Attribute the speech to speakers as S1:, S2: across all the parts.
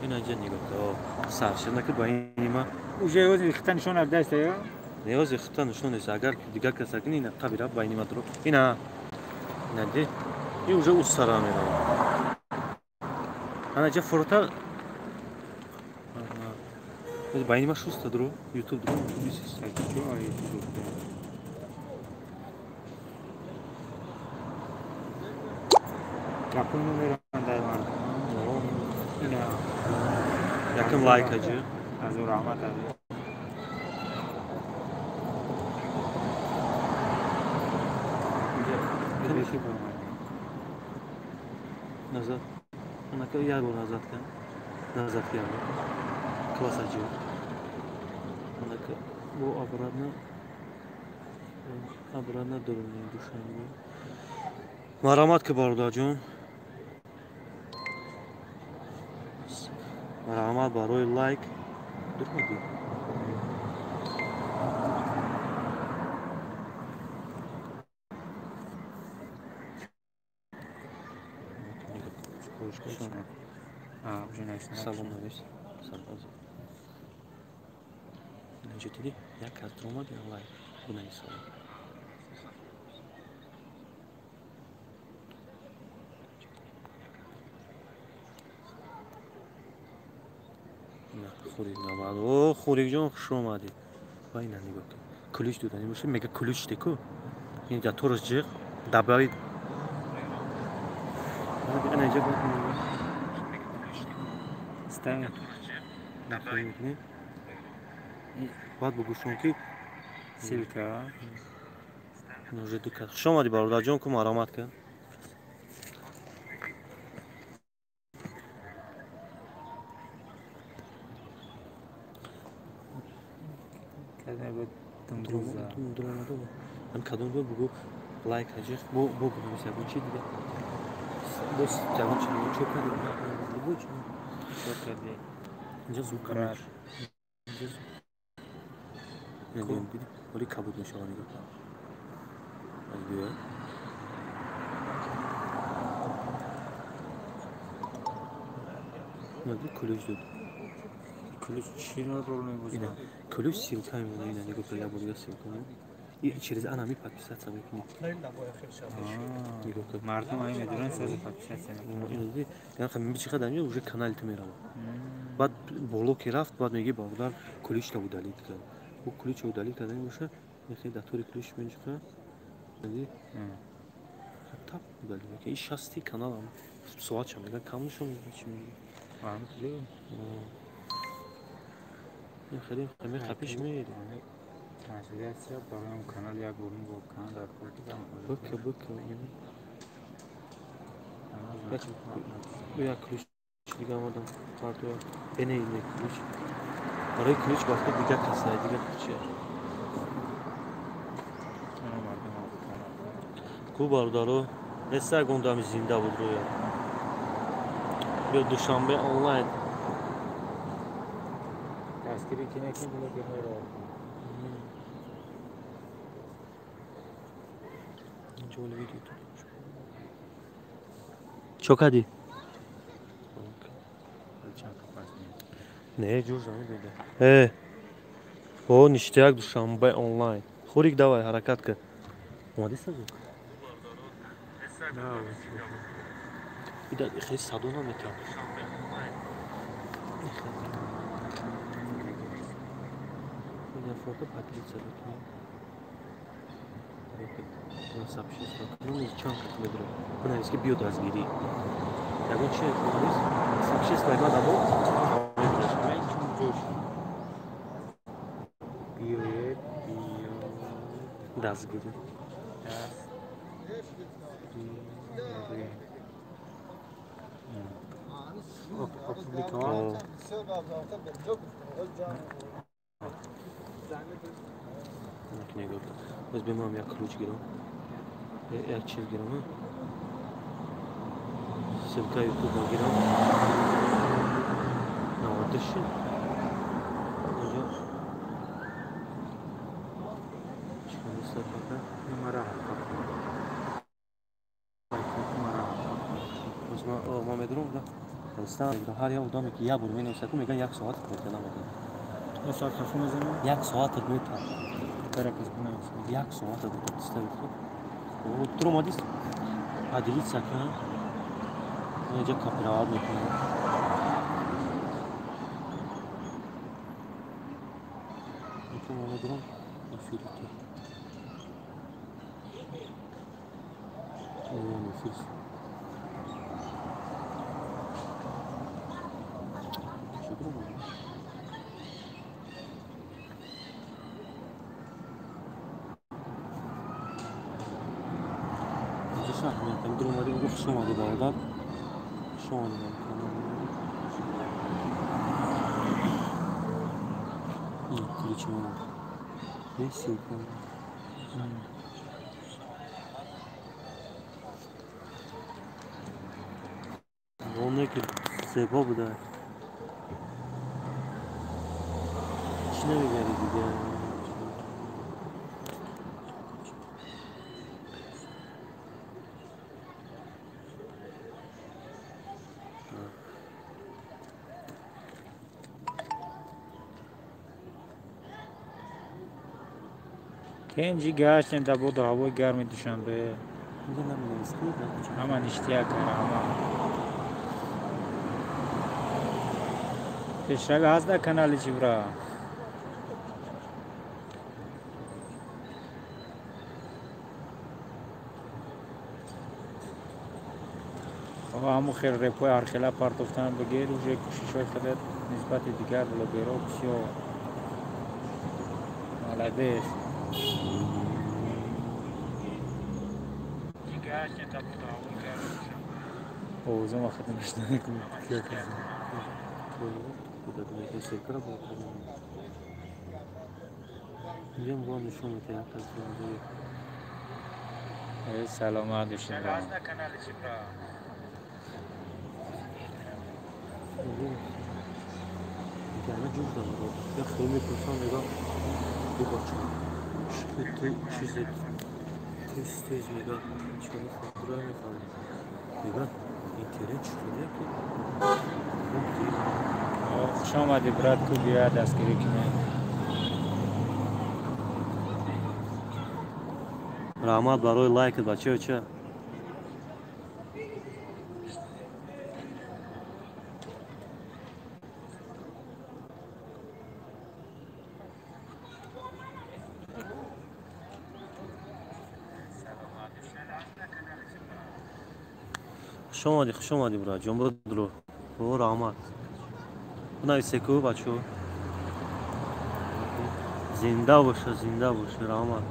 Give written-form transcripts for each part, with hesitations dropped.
S1: این اینجا نگاه کن سرشن نکرد با این ما
S2: اوجه اوز ریختن نشون از دسته یا
S1: نیاز ریختن نشون نیست اگر دیگر کسی کنی این قبیره با این ما درو اینا ندی این اوجه اوز سرا میره انا جا فراتر با این ما شوست درو یوتیوب درو بیسیست
S2: Yakın numara var. Yine
S1: yakın like acı.
S2: Az rahmet abi.
S1: Nazat. Ana ka yer bu Nazat kan. Nazat geldi. Klas acı. Ana ka bu abradna durumunu düşünüyor. Maramat ki barda acın. Maramat baroy like. Durmadı.
S2: Уже нечто.
S1: Салон навес. Салон. Нечетили? Я картрома делаю. Бuna insan. خوری نماد. او خوری جون خوش اومدی. وای نه نگاه کن. کلیش دادنی باشه میگه کلیش دیکو. این جا تورس جیغ دبای. انا اینجا بود.
S2: استنى.
S1: نخوری بعد بگوشون که
S2: سیلکا.
S1: نوجه دکت. خوش اومدی برادر جون کم آرامت کن. من کدوم بود بگو لایک هجی بو بگو مثلا چی دیگه بس جوان چی چوب کردی بگو چی چوب کردی اینجا زود کار نمیدونم دیدی ولی کبود میشه ولی دیگه نگی کلیش داد
S2: کلیش چی رو رول می‌بازه
S1: کلیش سیل تایم اینا نگو پلیا بود سیل کنه через она ми подписаться мекунем.
S2: Мардум ай медуран сази подписаться мекунем.
S1: Я хам бичи хадам я уже канал ты мерам. Бад блок рафт бад меги бавдар ключ та удалит кард. Бу ключ удалит кардан боша мехи датори ключ менчиқа. Нади. Тап удалит. Ки шасти канал ам суат чам мега камушум чи меги.
S2: Ам ли.
S1: Я хадим хаме хапиш меги.
S2: Transляция программ канал я говорю вот канал да
S1: Бык я ключ дигам адам карту эне не ключ барои ключ вақто дига касай дига ключ ку бародаро неса гондам зинда буд роя бе душанбе онлайн
S2: таскири кинеки було гемеро
S1: جوال ویدیو چوکادی نه جور زمین بیده او نیشتیاک دوشنبه онлайн خورик давай حرکت کن اومدی سازو ایده خیلی صدونا میتم ایده فوتو پتیلی صدو کنی сообщество. Ну, ничего, как мы друг. Бuna eski biodazgiri. Ya bu şey yapıyoruz. Сообщество ima da bu. Dazgiri. Ne gördüm? Biz bir mam ya ключ giriyor. Jak çiz giriyor? Ссылка YouTube'a giriyor. Ne oldu şimdi? Hocam. Şimdi sayfada
S2: numara
S1: numara. O zaman Mehmet Rum da. فرستم هر یه آدمی که یه بار می‌نویسه که میگن یک ساعت می‌کنه نمی‌کنه.
S2: دو ساعت خفه میزنم.
S1: یک ساعت می‌کنه.
S2: ترکیز کنم.
S1: یک ساعت بود استاد. او تو مادیس ادلیت سکن. اینجا کاپیرات می‌کنه. تو مادرم افیلی. او نفیس. من درو مادی بگو خشم آده باردار شما نگاه این کلیچه من نیستی کنم اونه که زیبا بوده چی نمیگری دیگه
S2: که اینجی گشتیم تا بود هوای گرمی دوشنبه
S1: اینجا نمی‌نویسی
S2: همان اشتیاق کنم همان پیشروی هست در کانال چی برا همون خیلی رپوی هرخیله پارتوفتن بگیر روی کشیشای خودت نسبت دیگر بلا بیرو کسی و مالدهش اوزم وقت نشته کنم
S1: اینجا با نشون میده
S2: سلامت دوشیم را
S1: گرمه جور داره یا خیلی میپرسان نگاه بی بچه تو چیزی تیز نگاه چون فکر میکنم نگاه اینترنت شده که
S2: خوش آمدی برات کو بیا دستگیری کنه
S1: رحمت برای لایکت بچه چه خوش اومدی برا جون برو درو او رحمت نایسته کو بچه زنده باشه رحمت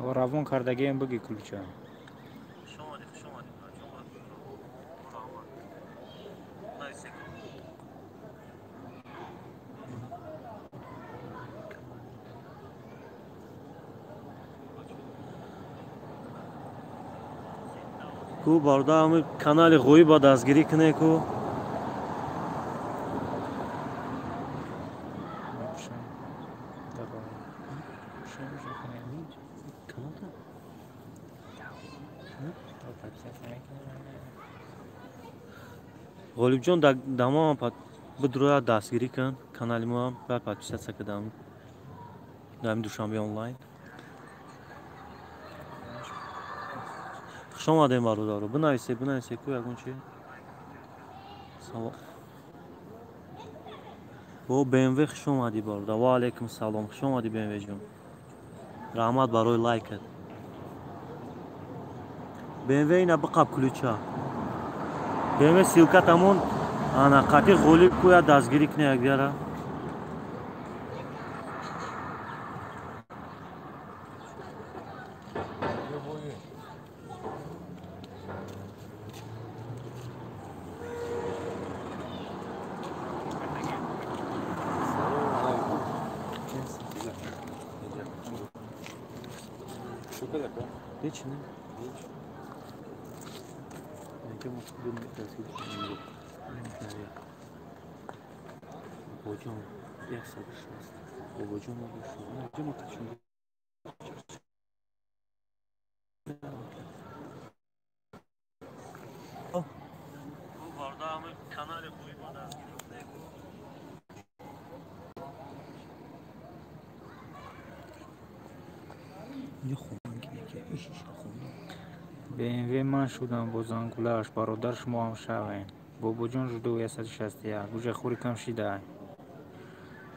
S2: و روان کردگی هم بگی کلوچه
S1: کو باردا هم کانال غوی با دستگیری کنه کو غالب جان دما بدرو دستگیری کن کانال ما هم بعد پادشاه سکدم دام دوشنبه آنلاین خوش آمدیم برادر بنویسید کو یگون چی سلام با BMW خوش اومدی برادر و علیکم سلام خوش اومدی BMW جون رحمت برای لایکت BMW اینا بقاب کلوچه BMW силка тамон анақати ғолиб кӯя дастгирӣ кунӣ якдигара. Hiç ne? Hiç. Bence mutlu bir tasvir yok. Hocam, ya sabırsız. Hocam olur şu. Hocam ataşın. Oh. Bu bardağımı kanale koymadan. Ne خوبن که ایشش خوبه.
S2: BMW من شدم با زنگوله‌اش برادر شما هم شوین. بابا جان جدو 161 گوشه خوری کم شیده.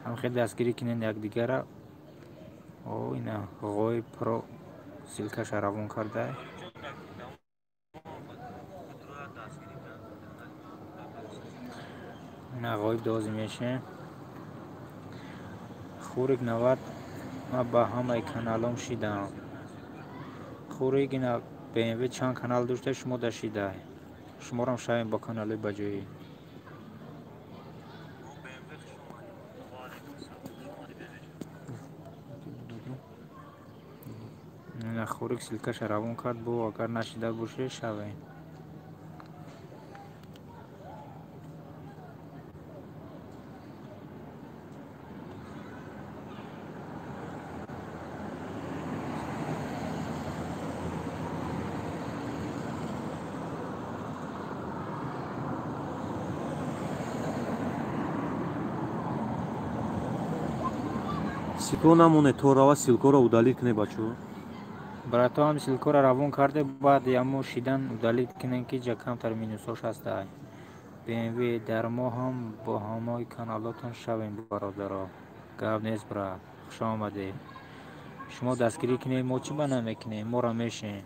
S2: هم خیلی دستگیری کنن یک دیگره. او اینا غوی پرو سیلکش روان کرده. اینا غوی دوزی میشه. خوریک 90 ما با همه کانالام شیدم. خوریک اینا BMW چند کانال داشته شما داشته. شما هم شاید با کانال بجایی. نه خوریک سیلکش روان کرد بو اگر نشیده باشه شاید.
S1: Силко намоне торава силкоро удалит кунед бачо.
S2: براتو هم سیلکو را روان کرده بعد یامو شیدن удалит کنن که جا کمتر مینوساش هسته. BMW در ما هم با همه کانالاتون شویم برادرها. گپ نیست برا خوش آمده. شما دستگیری کنید ما چی بنا میکنیم ما را میشین.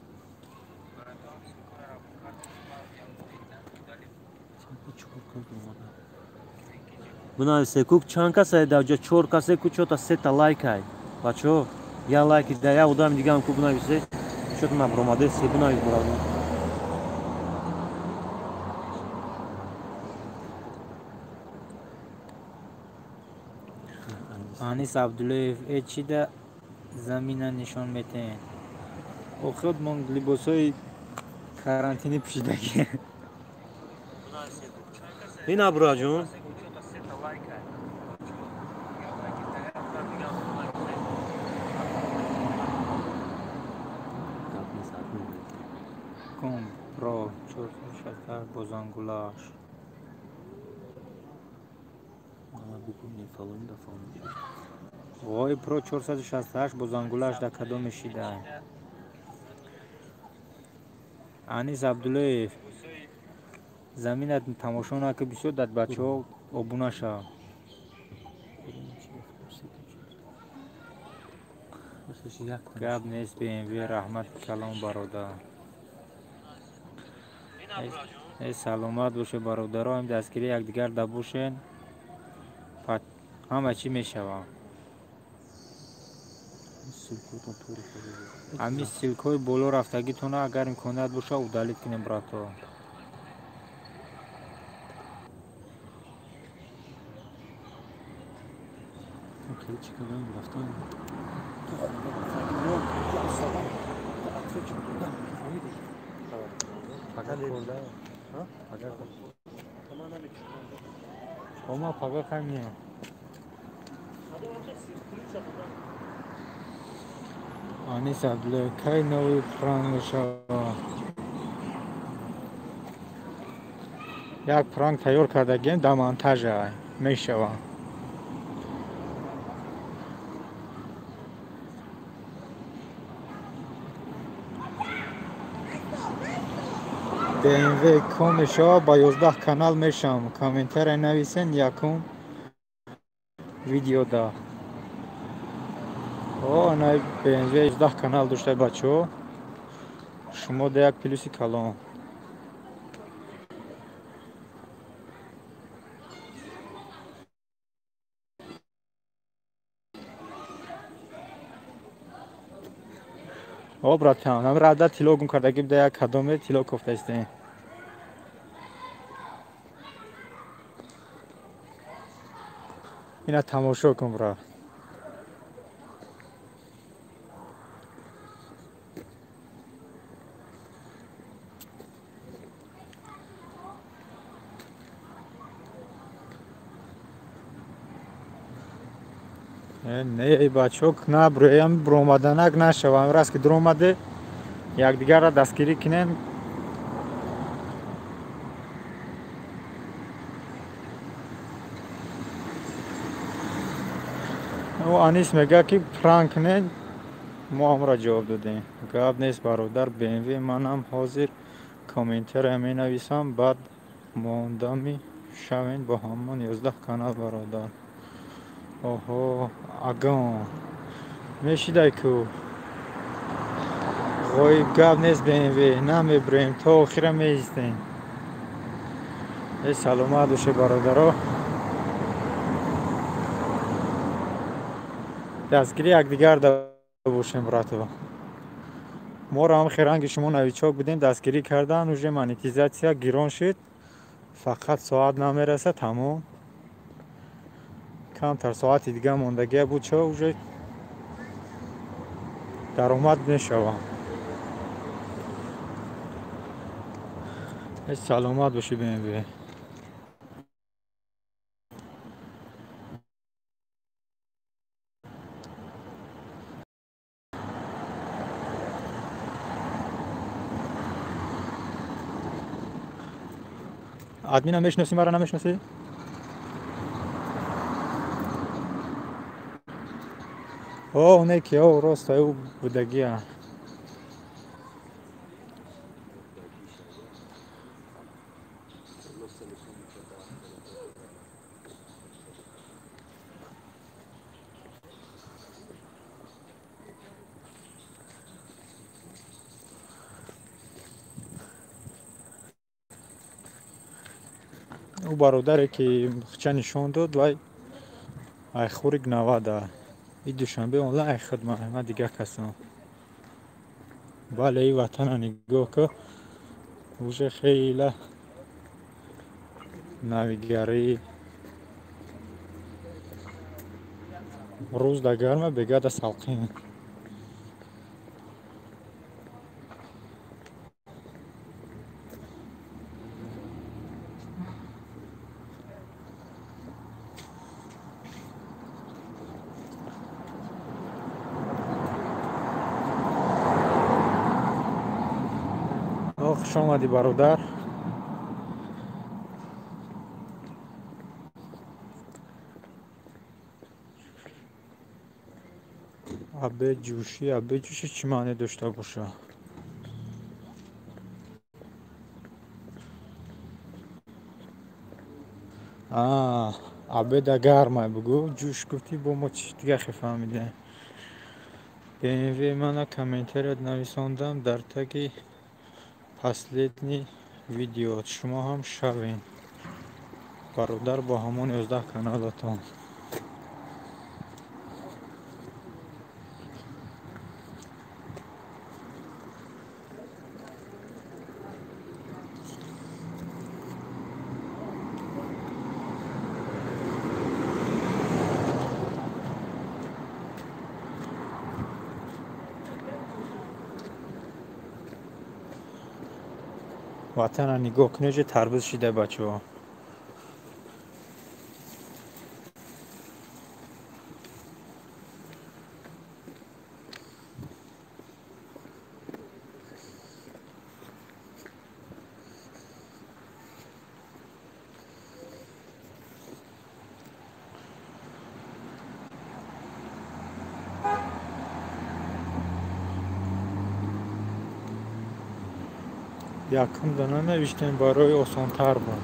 S1: Buna sekuk çanka sayda ca çor kase kuçota seta like ay. Bacho ya like da ya udam digam ku buna bise çot na bromade se buna bravo.
S2: Anis Abdullayev چی ده زمین نشان میده. او خود من لباسای کارانتینی پوشیده که.
S1: این ابراجون
S2: کم پرو چوت شده بزنگولاش. غوی پرو 468 بزنگولاش در کدوم میشیده. انیس عبداللهیف زمینت تماشا نکه بسیار داد بچه ها آبونه شا. گب نیست BMW رحمت کلام برادر. ای سلامت باشه برادرها هم دستگیری یک دیگر دبوشن. همه چی میشوم. همین سیلکوی بالا رفتگی تونه اگر امکانیت باشه udalит کنیم براتو.
S1: خیلی چیکارم رفتن.
S2: فقط خورده. ها؟ فقط. ما فقط همین. آنیس عبدالله کی نوی پرانگ شو. یک پرانگ تیار کرده گیم در مانتاژ میشوه. BMW کامشا با 11 کانال میشم. کامنتر نویسن یکم ویدیو دا. او نه BMW 11 کانال داشته بچو. شما ده یک پلوسی کلام. О, братан, ам рада тило гум кардаги буда як кадоме тило кофта истен. Ина тамошо кун, брат. Не, бачок, на броям бромаданак нашавам. Раз ки дромаде, якдигара дастгирӣ кинем. Анис мега ки пранк не, мо ҳамро ҷавоб додем. Гап нест бародар, BMW манам ҳозир комментария менависам, баъд монда мешавем бо ҳамон 11 канал бародар. Оҳо, агон мешидай ку ғоиб гап нест BMW, намебурем то охира меистем. Саломат боше бародаро. дастгири якдигар бошем братва. моро ҳам херанги шумо навичок будем, дастгирӣ кардан, уже монетизатсия гирон шуд, фақат соат намераса, тамом. камтар соати дига мондагия буд, чо уже даромад мешавам. саломат боши BMW. админа мешиноси, мара намешиноси? оне ки роста ӯ будагия. ӯ бародаре ки хуча нишон дод, вай айхурик 90. и душанбе онлайн айхидма ма дига касам. бале и ватана нигоҳ ку уже хела навигарӣ рӯз да гарма, бегада салқин. хуш омадӣ бародар. абеҷӯшӣ чӣ маъне дошта боша? абеда гарма бугӯ, ҷӯш гуфтӣ, бо мо чӣ дига фаҳмидем. BMW мана комментарият нависондам дар таги последний видео. шумо ҳам шавен бародар бо ҳамон 11 каналатон. ватана нигоҳ кунед, же тарбуз шида бачаҳо. якум дона навиштем барои осонтар буд.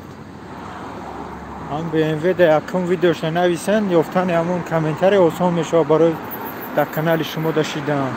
S2: ҳам BMW да якум видеоша нависен, ёфтани ҳамон комментари осон мешавад барои дар канали шумо дашидан.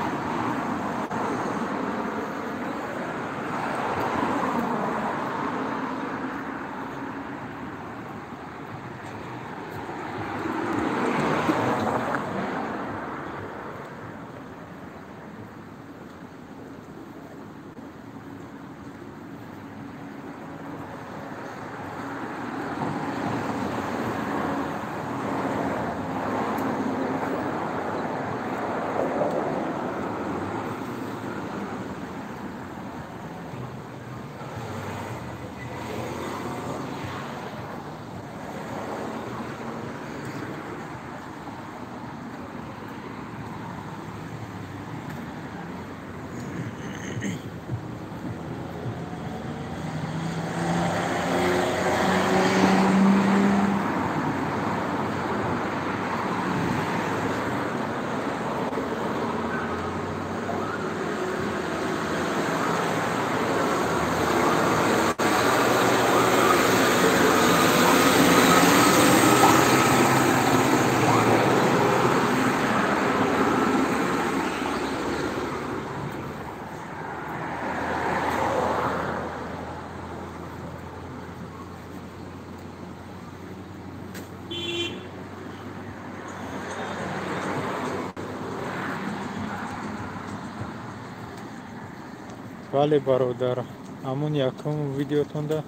S3: вале бародар ҳамун якум видеотонда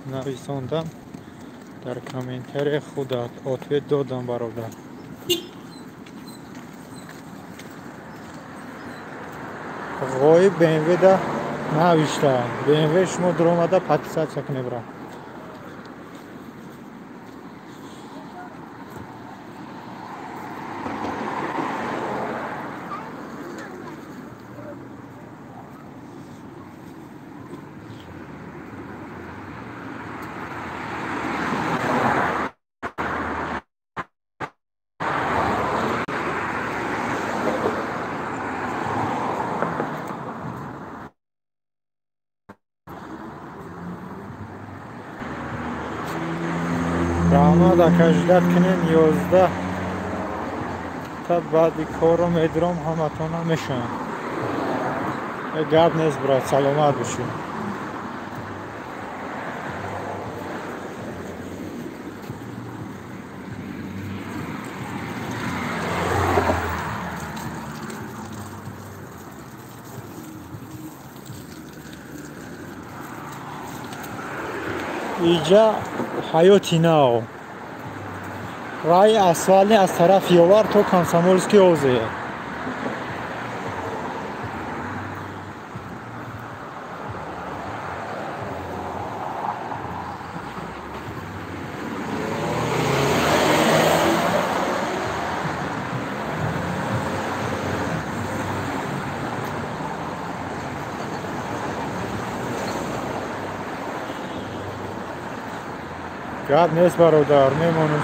S3: нависондам дар комментария худат ответ додам бародар. ғоиб бмвда навишта бмв шумо дуромада патисатсия кунебра. раҳмат ака ждат кунен 11 та баъди корро медиром ҳаматона мешавам. гап нест брат, саломат бошед. иҷа ҳаёти нав раи асфальни аз тарафи ёвар то комсомольский озе. гап нест бародар, мемонем